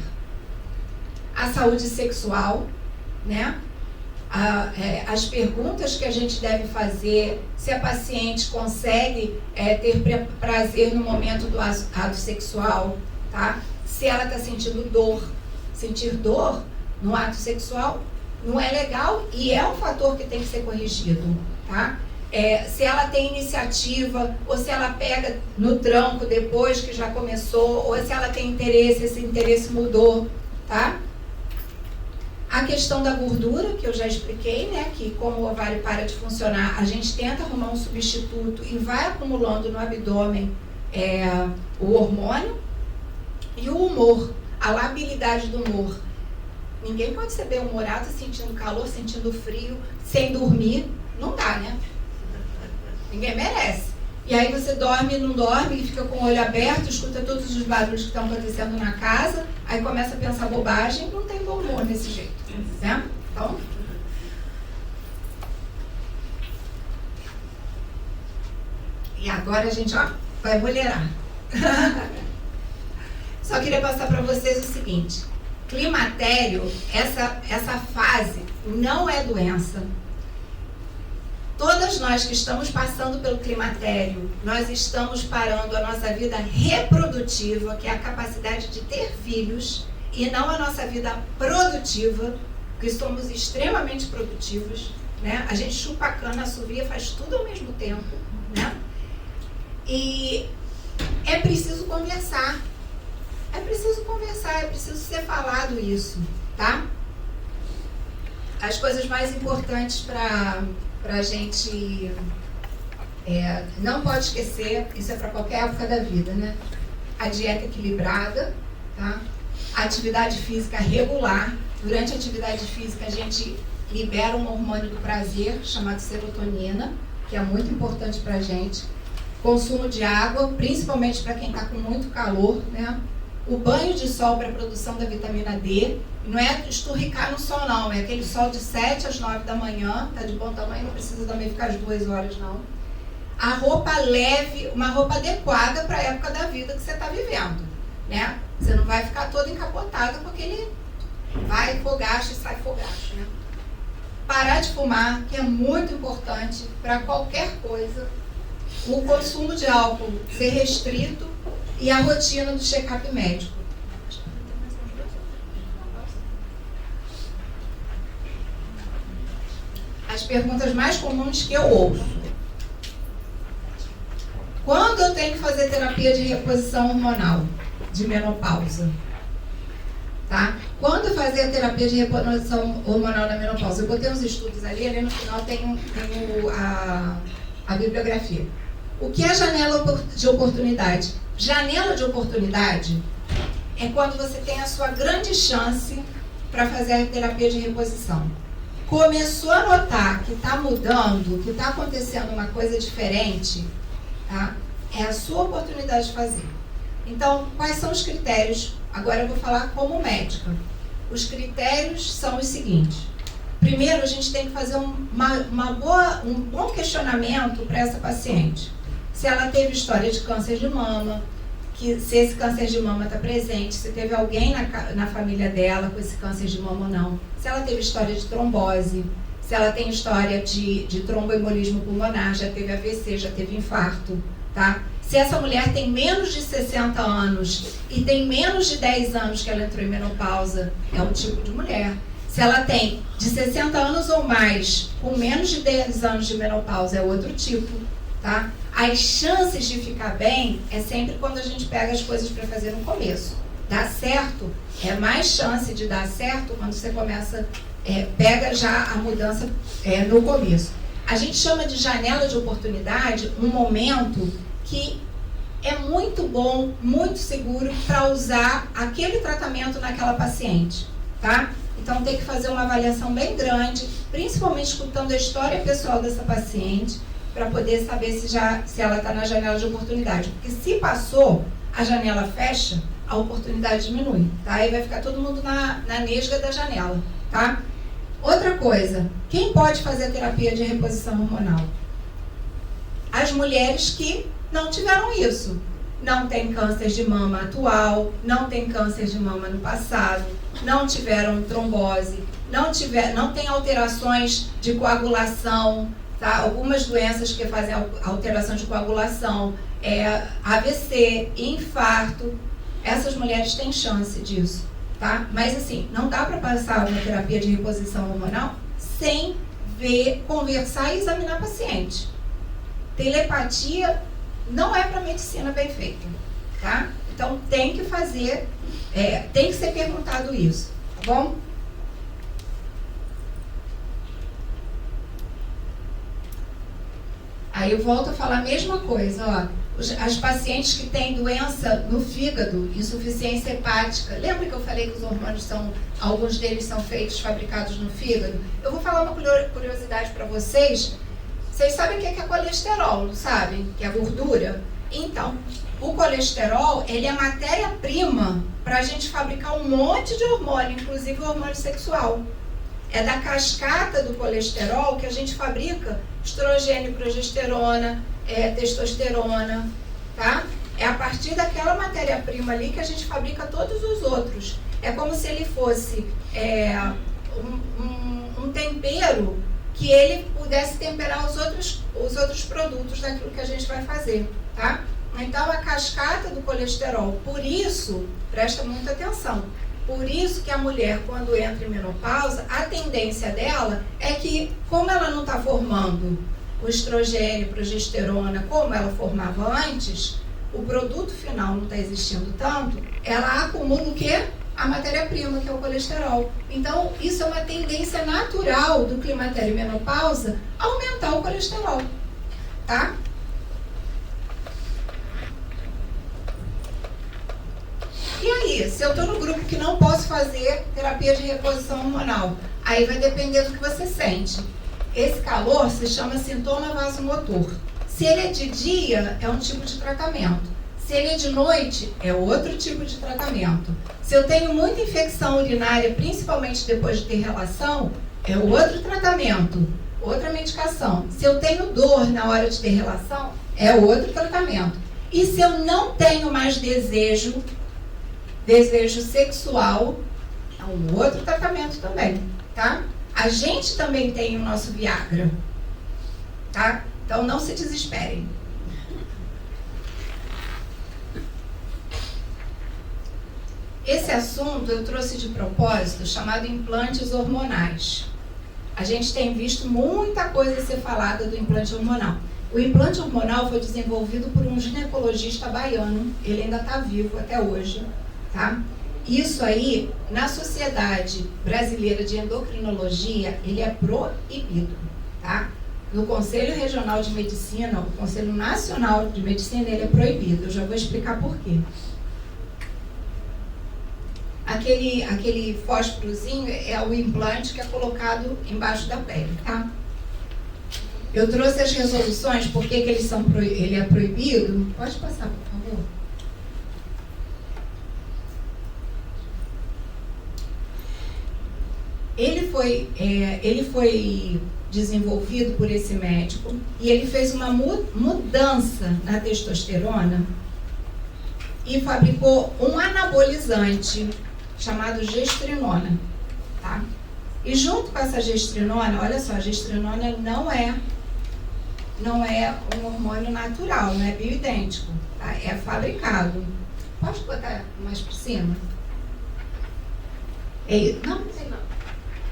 A: A saúde sexual, né? As perguntas que a gente deve fazer, se a paciente consegue ter prazer no momento do ato sexual, tá? Se ela está sentindo dor, sentir dor no ato sexual não é legal e é um fator que tem que ser corrigido, tá? Se ela tem iniciativa, ou se ela pega no tranco depois que já começou, ou se ela tem interesse, esse interesse mudou, tá? A questão da gordura, que eu já expliquei, né? Que como o ovário para de funcionar, a gente tenta arrumar um substituto e vai acumulando no abdômen o hormônio. E o humor, a labilidade do humor. Ninguém pode ser bem-humorado sentindo calor, sentindo frio, sem dormir. Não dá, né? Ninguém merece. E aí você dorme, não dorme, e fica com o olho aberto, escuta todos os barulhos que estão acontecendo na casa, aí começa a pensar bobagem, não tem bom humor desse jeito, né? Então... E agora a gente, vai mulherar. Só queria passar para vocês o seguinte: climatério, essa fase não é doença. Todas nós que estamos passando pelo climatério, nós estamos parando a nossa vida reprodutiva, que é a capacidade de ter filhos, e não a nossa vida produtiva, porque somos extremamente produtivos, né? A gente chupa a cana, assovia, faz tudo ao mesmo tempo, né? E é preciso conversar. É preciso ser falado isso, tá? As coisas mais importantes para a gente não pode esquecer, isso é para qualquer época da vida, né? A dieta equilibrada, tá? A atividade física regular. Durante a atividade física a gente libera um hormônio do prazer chamado serotonina, que é muito importante para a gente. Consumo de água, principalmente para quem está com muito calor, né? O banho de sol para a produção da vitamina D, não é esturricar no sol não, é aquele sol de 7 às 9 da manhã, tá de bom tamanho, não precisa também ficar às 2 horas não. A roupa leve, uma roupa adequada para a época da vida que você está vivendo, né? Você não vai ficar toda encapotada com aquele vai fogacho e sai fogacho, né? Parar de fumar, que é muito importante para qualquer coisa. O consumo de álcool ser restrito e a rotina do check-up médico. As perguntas mais comuns que eu ouço. Quando eu tenho que fazer terapia de reposição hormonal, de menopausa? Tá? Quando fazer a terapia de reposição hormonal na menopausa? Eu botei uns estudos ali no final tem a bibliografia. O que é janela de oportunidade? Janela de oportunidade é quando você tem a sua grande chance para fazer a terapia de reposição. Começou a notar que está mudando, que está acontecendo uma coisa diferente, tá? É a sua oportunidade de fazer. Então, quais são os critérios? Agora eu vou falar como médica. Os critérios são os seguintes. Primeiro, a gente tem que fazer um bom questionamento para essa paciente. Se ela teve história de câncer de mama, se esse câncer de mama está presente, se teve alguém na família dela com esse câncer de mama ou não, se ela teve história de trombose, se ela tem história de tromboembolismo pulmonar, já teve AVC, já teve infarto, tá? Se essa mulher tem menos de 60 anos e tem menos de 10 anos que ela entrou em menopausa, é um tipo de mulher. Se ela tem de 60 anos ou mais, com menos de 10 anos de menopausa, é outro tipo, tá? As chances de ficar bem é sempre quando a gente pega as coisas para fazer no começo. Dá certo, é mais chance de dar certo quando você começa, pega já a mudança no começo. A gente chama de janela de oportunidade um momento que é muito bom, muito seguro para usar aquele tratamento naquela paciente, tá? Então tem que fazer uma avaliação bem grande, principalmente escutando a história pessoal dessa paciente, para poder saber se ela está na janela de oportunidade. Porque se passou, a janela fecha, a oportunidade diminui, tá? Aí vai ficar todo mundo na nesga da janela, tá? Outra coisa, quem pode fazer a terapia de reposição hormonal? As mulheres que não tiveram isso. Não tem câncer de mama atual, não tem câncer de mama no passado, não tiveram trombose, não tem alterações de coagulação, tá? Algumas doenças que fazem alteração de coagulação, AVC, infarto, essas mulheres têm chance disso, tá? Mas assim, não dá para passar uma terapia de reposição hormonal sem ver, conversar e examinar paciente. Telepatia não é para medicina bem feita, tá? Então tem que fazer, tem que ser perguntado isso, tá bom? Aí eu volto a falar a mesma coisa, ó. As pacientes que têm doença no fígado, insuficiência hepática, lembra que eu falei que os hormônios alguns deles são fabricados no fígado? Eu vou falar uma curiosidade para vocês. Vocês sabem o que é colesterol, não sabem? Que é gordura? Então, o colesterol, ele é matéria-prima para a gente fabricar um monte de hormônio, inclusive o hormônio sexual. É da cascata do colesterol que a gente fabrica estrogênio, progesterona, testosterona, tá? É a partir daquela matéria-prima ali que a gente fabrica todos os outros. É como se ele fosse um tempero que ele pudesse temperar os outros produtos daquilo que a gente vai fazer, tá? Então, a cascata do colesterol, por isso, presta muita atenção, por isso que a mulher, quando entra em menopausa, a tendência dela é que, como ela não está formando o estrogênio, progesterona, como ela formava antes, o produto final não está existindo tanto, ela acumula o quê? A matéria-prima, que é o colesterol. Então, isso é uma tendência natural do climatério e menopausa, aumentar o colesterol, tá? E aí, se eu estou no grupo que não posso fazer terapia de reposição hormonal, aí vai depender do que você sente. Esse calor se chama sintoma vasomotor. Se ele é de dia, é um tipo de tratamento. Se ele é de noite, é outro tipo de tratamento. Se eu tenho muita infecção urinária, principalmente depois de ter relação, é outro tratamento, outra medicação. Se eu tenho dor na hora de ter relação, é outro tratamento. E se eu não tenho mais desejo sexual, é um outro tratamento também, tá? A gente também tem o nosso Viagra, tá? Então não se desesperem. Esse assunto eu trouxe de propósito, chamado implantes hormonais. A gente tem visto muita coisa ser falada do implante hormonal. O implante hormonal foi desenvolvido por um ginecologista baiano, ele ainda está vivo até hoje, tá? Isso aí, na Sociedade Brasileira de Endocrinologia, ele é proibido, tá? No Conselho Regional de Medicina, o Conselho Nacional de Medicina, ele é proibido. Eu já vou explicar por quê. Aquele fósforozinho é o implante que é colocado embaixo da pele, tá? Eu trouxe as resoluções, por que ele é proibido. Pode passar, por favor. Ele foi desenvolvido por esse médico e ele fez uma mudança na testosterona e fabricou um anabolizante chamado gestrinona, tá? E junto com essa gestrinona, olha só, a gestrinona não é um hormônio natural, não é bioidêntico, tá? É fabricado. Pode botar mais por cima? Não sei não.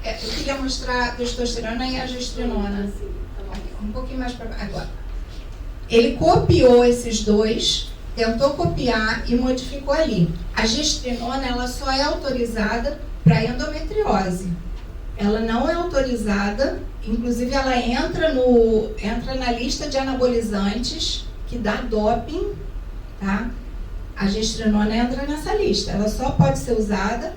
A: Eu queria mostrar a testosterona e a gestrinona. Um pouquinho mais para agora. Ele copiou esses dois, tentou copiar e modificou ali. A gestrinona, ela só é autorizada para endometriose. Ela não é autorizada, inclusive ela entra na lista de anabolizantes que dá doping, tá? A gestrinona entra nessa lista. Ela só pode ser usada,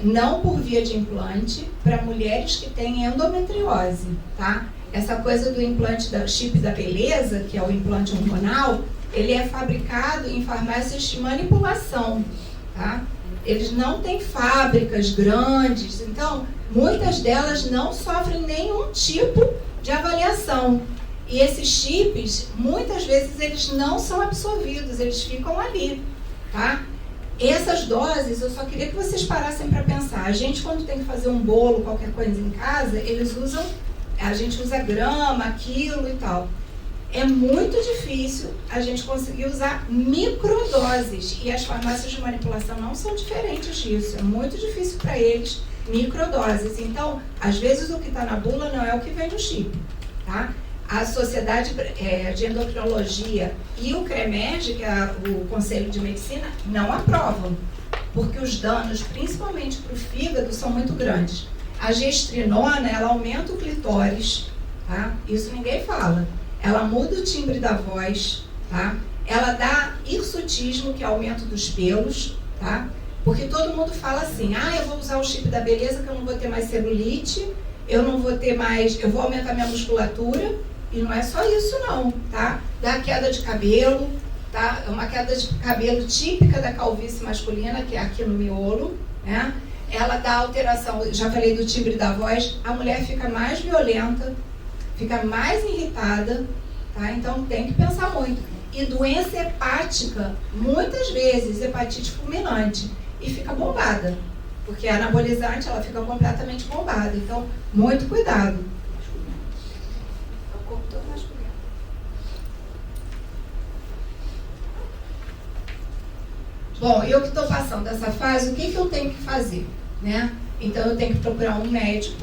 A: não por via de implante, para mulheres que têm endometriose, tá? Essa coisa do implante da chip da beleza, que é o implante hormonal, ele é fabricado em farmácias de manipulação, tá? Eles não têm fábricas grandes, então muitas delas não sofrem nenhum tipo de avaliação. E esses chips, muitas vezes, eles não são absorvidos, eles ficam ali, tá? Essas doses, eu só queria que vocês parassem para pensar. A gente, quando tem que fazer um bolo, qualquer coisa em casa, a gente usa grama, quilo e tal. é muito difícil a gente conseguir usar microdoses. E as farmácias de manipulação não são diferentes disso. É muito difícil para eles microdoses. Então, às vezes o que está na bula não é o que vem no chip, tá? A Sociedade de Endocrinologia e o CREMERG, que é o Conselho de Medicina, não aprovam, porque os danos, principalmente para o fígado, são muito grandes. A gestrinona, ela aumenta o clitóris, tá? Isso ninguém fala. Ela muda o timbre da voz, tá? Ela dá hirsutismo, que é aumento dos pelos, tá? Porque todo mundo fala assim, eu vou usar o chip da beleza que eu não vou ter mais celulite, eu vou aumentar minha musculatura, e não é só isso não, tá? Dá queda de cabelo, tá? É uma queda de cabelo típica da calvície masculina, que é aqui no miolo, né? Ela dá alteração, já falei do timbre da voz, a mulher fica mais violenta, fica mais irritada, tá? Então tem que pensar muito. E doença hepática, muitas vezes, hepatite fulminante, e fica bombada, porque a anabolizante, ela fica completamente bombada. Então, muito cuidado. É o corpo todo masculino. Bom, eu que estou passando dessa fase, o que eu tenho que fazer, né? Então, eu tenho que procurar um médico,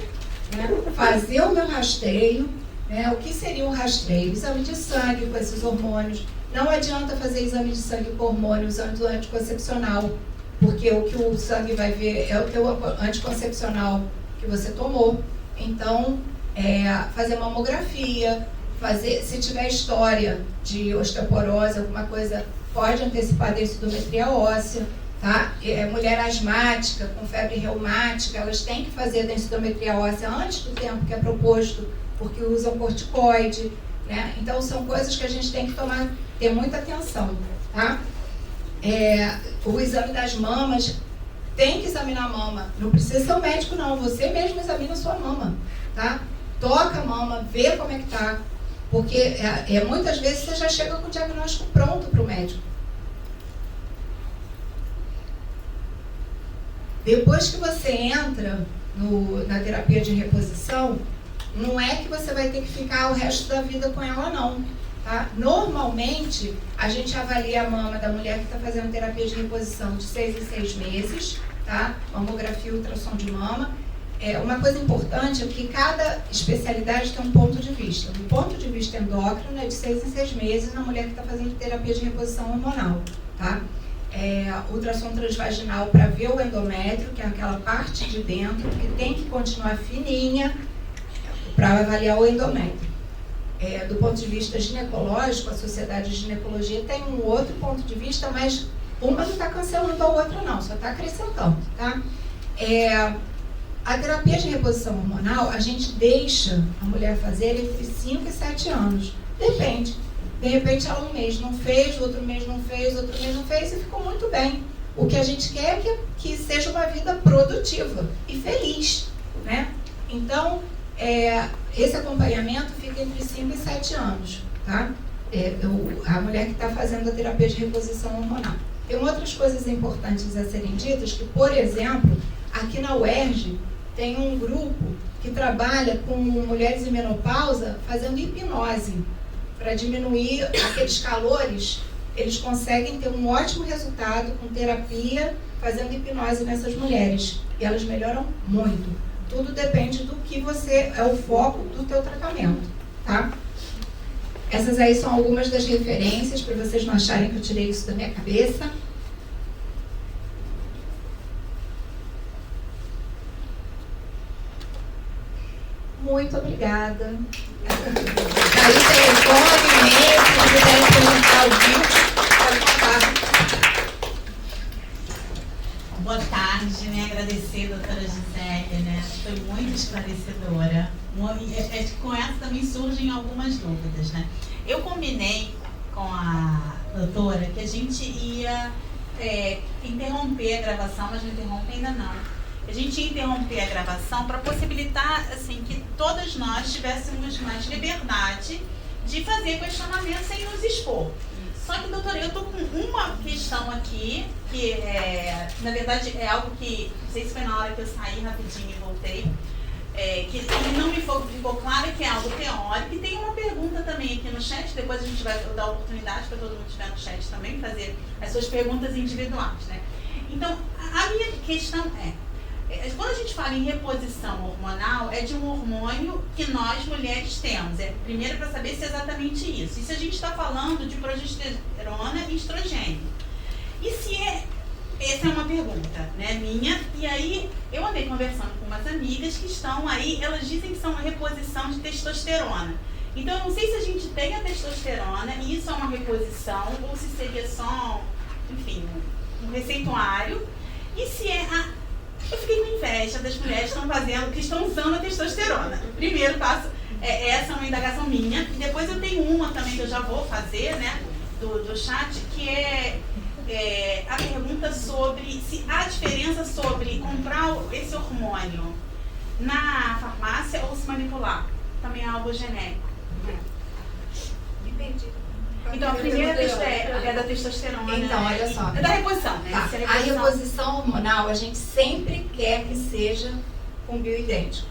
A: né? Fazer o meu rastreio, né? O que seria um rastreio? Exame de sangue com esses hormônios. Não adianta fazer exame de sangue com hormônio usando o anticoncepcional, porque o que o sangue vai ver é o teu anticoncepcional que você tomou. Então, fazer mamografia, se tiver história de osteoporose, alguma coisa, pode antecipar a densitometria óssea, tá? Mulher asmática, com febre reumática, elas têm que fazer a densitometria óssea antes do tempo que é proposto, porque usam corticoide, né? Então, são coisas que a gente tem que ter muita atenção, tá? O exame das mamas, tem que examinar a mama. Não precisa ser o médico, não. Você mesmo examina a sua mama, tá? Toca a mama, vê como é que tá. Porque muitas vezes você já chega com o diagnóstico pronto para o médico. Depois que você entra na terapia de reposição, não é que você vai ter que ficar o resto da vida com ela, não. Tá? Normalmente, a gente avalia a mama da mulher que está fazendo terapia de reposição de 6 em 6 meses, tá? Mamografia e ultrassom de mama. Uma coisa importante é que cada especialidade tem um ponto de vista. Do ponto de vista endócrino, é de 6 em 6 meses na mulher que está fazendo terapia de reposição hormonal. Tá? Ultrassom transvaginal para ver o endométrio, que é aquela parte de dentro, que tem que continuar fininha para avaliar o endométrio. Do ponto de vista ginecológico, a Sociedade de Ginecologia tem um outro ponto de vista, mas uma não está cancelando a outra não, só está acrescentando, tá? A terapia de reposição hormonal, a gente deixa a mulher fazer entre 5 e 7 anos, depende. De repente ela um mês não fez, outro mês não fez, outro mês não fez e ficou muito bem. O que a gente quer é que seja uma vida produtiva e feliz, né? Então, esse acompanhamento fica entre 5 e 7 anos, tá? A mulher que está fazendo a terapia de reposição hormonal. Tem outras coisas importantes a serem ditas, que, por exemplo, aqui na UERJ tem um grupo que trabalha com mulheres em menopausa fazendo hipnose. Para diminuir aqueles calores, eles conseguem ter um ótimo resultado com terapia, fazendo hipnose nessas mulheres. E elas melhoram muito. Tudo depende do que é o foco do teu tratamento, tá? Essas aí são algumas das referências, para vocês não acharem que eu tirei isso da minha cabeça. Muito obrigada. Aí o telefone, e-mail, se quiserem perguntar ao vivo, pode contar.
C: Boa tarde, né? Agradecer a doutora Gisele, né? Foi muito esclarecedora. Com essa também surgem algumas dúvidas, né? Eu combinei com a doutora que a gente ia interromper a gravação, mas não interrompe ainda não. A gente ia interromper a gravação para possibilitar, assim, que todas nós tivéssemos mais liberdade de fazer questionamento sem nos expor. Só que, doutora, eu estou com uma questão aqui, que na verdade é algo que, não sei se foi na hora que eu saí rapidinho e voltei, que não me foi ficou claro que é algo teórico. E tem uma pergunta também aqui no chat, depois a gente vai dar oportunidade para todo mundo que estiver no chat também fazer as suas perguntas individuais, né? Então, a minha questão quando a gente fala em reposição hormonal, é de um hormônio que nós mulheres temos. Primeiro para saber se é exatamente isso. E se a gente está falando de progesterona e estrogênio. E se essa é uma pergunta, né, minha. E aí, eu andei conversando com umas amigas que estão aí, elas dizem que são uma reposição de testosterona. Então, eu não sei se a gente tem a testosterona e isso é uma reposição, ou se seria só, enfim, um receituário. E se eu fiquei com inveja das mulheres que estão usando a testosterona. O primeiro passo, essa é uma indagação minha. E depois eu tenho uma também que eu já vou fazer, né, do chat, que é a pergunta sobre se há diferença sobre comprar esse hormônio na farmácia ou se manipular. Também é algo genérico.
A: Me perdi.
C: Então, a primeira é da testosterona.
A: Então, olha só.
C: É da reposição, né?
A: Tá. A reposição hormonal, a gente sempre quer que seja com bioidêntico.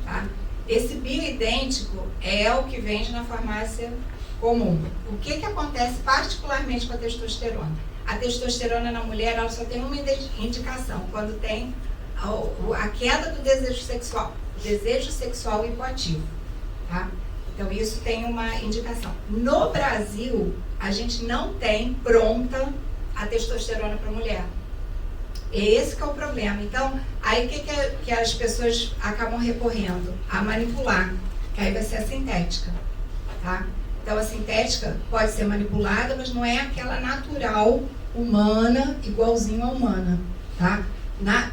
A: Tá? Esse bioidêntico é o que vende na farmácia comum. O que acontece particularmente com a testosterona? A testosterona na mulher, ela só tem uma indicação, quando tem a queda do desejo sexual hipoativo. Tá? Então, isso tem uma indicação. No Brasil, a gente não tem pronta a testosterona para mulher. Esse que é o problema. Então, aí o que as pessoas acabam recorrendo? A manipular, que aí vai ser a sintética. Tá? Então, a sintética pode ser manipulada, mas não é aquela natural, humana, igualzinho à humana. Tá?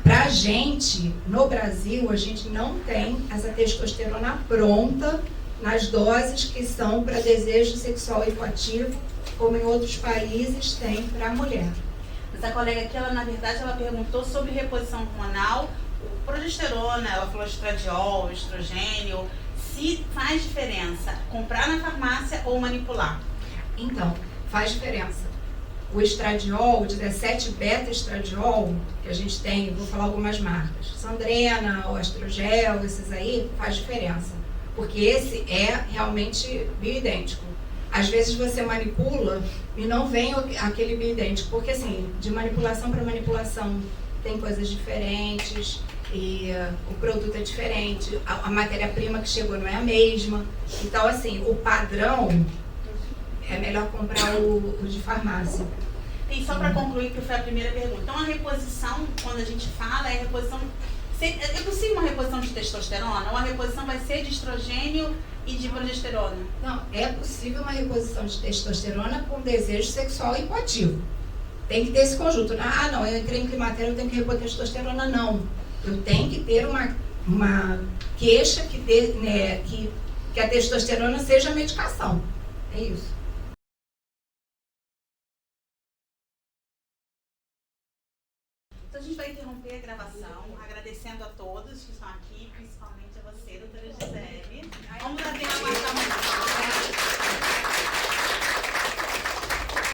A: Pra gente, no Brasil, a gente não tem essa testosterona pronta nas doses que são para desejo sexual hipoativo, como em outros países tem para a mulher.
C: Essa colega aqui, na verdade, ela perguntou sobre reposição hormonal, progesterona, ela falou estradiol, estrogênio, se faz diferença comprar na farmácia ou manipular?
A: Então, faz diferença. O estradiol, o 17-beta-estradiol, que a gente tem, vou falar algumas marcas, Sandrena, o Astrogel, esses aí, faz diferença. Porque esse é realmente bioidêntico. Às vezes você manipula e não vem aquele bioidêntico, porque assim, de manipulação para manipulação tem coisas diferentes e o produto é diferente, a matéria-prima que chegou não é a mesma. Então assim, o padrão é melhor comprar o de farmácia.
C: E só para concluir, que foi a primeira pergunta. Então a reposição, quando a gente fala, é reposição... É possível uma reposição de testosterona? Ou a reposição vai ser de estrogênio e de progesterona?
A: Não, é possível uma reposição de testosterona com desejo sexual hipoativo. Tem que ter esse conjunto. Ah, não, eu entrei em climatério, eu tenho que repor testosterona. Não. Eu tenho que ter uma queixa que a testosterona seja a medicação. É isso.
C: Então a gente vai interromper a gravação, agradecendo a todos que estão aqui, principalmente a você, doutora Gisele.